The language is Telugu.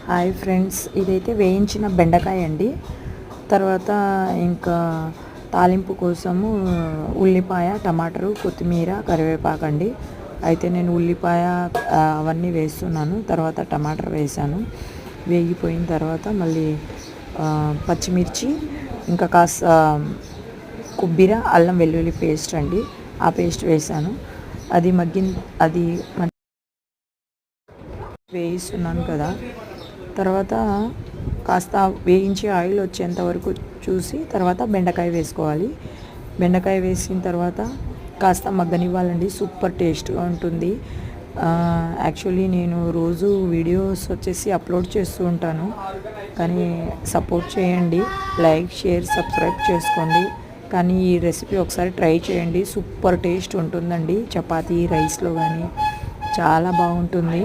హాయ్ ఫ్రెండ్స్, ఇదైతే వేయించిన బెండకాయ అండి. తర్వాత ఇంకా తాలింపు కోసము ఉల్లిపాయ, టమాటరు, కొత్తిమీర, కరివేపాకు అండి. అయితే నేను ఉల్లిపాయ అవన్నీ వేస్తున్నాను. తర్వాత టమాటర్ వేసాను. వేగిపోయిన తర్వాత మళ్ళీ పచ్చిమిర్చి, ఇంకా కాస్త కొబ్బరి, అల్లం వెల్లుల్లి పేస్ట్ అండి, ఆ పేస్ట్ వేసాను. అది వేయిస్తున్నాను కదా. తర్వాత కాస్త వేయించి ఆయిల్ వచ్చేంత వరకు చూసి తర్వాత బెండకాయ వేసుకోవాలి. బెండకాయ వేసిన తర్వాత కాస్త మగ్గనివ్వాలండి. సూపర్ టేస్ట్గా ఉంటుంది. యాక్చువల్లీ నేను రోజు వీడియోస్ వచ్చేసి అప్లోడ్ చేస్తూ ఉంటాను, కానీ సపోర్ట్ చేయండి. లైక్, షేర్, సబ్స్క్రైబ్ చేసుకోండి. కానీ ఈ రెసిపీ ఒకసారి ట్రై చేయండి. సూపర్ టేస్ట్ ఉంటుందండి. చపాతీ, రైస్లో కానీ చాలా బాగుంటుంది.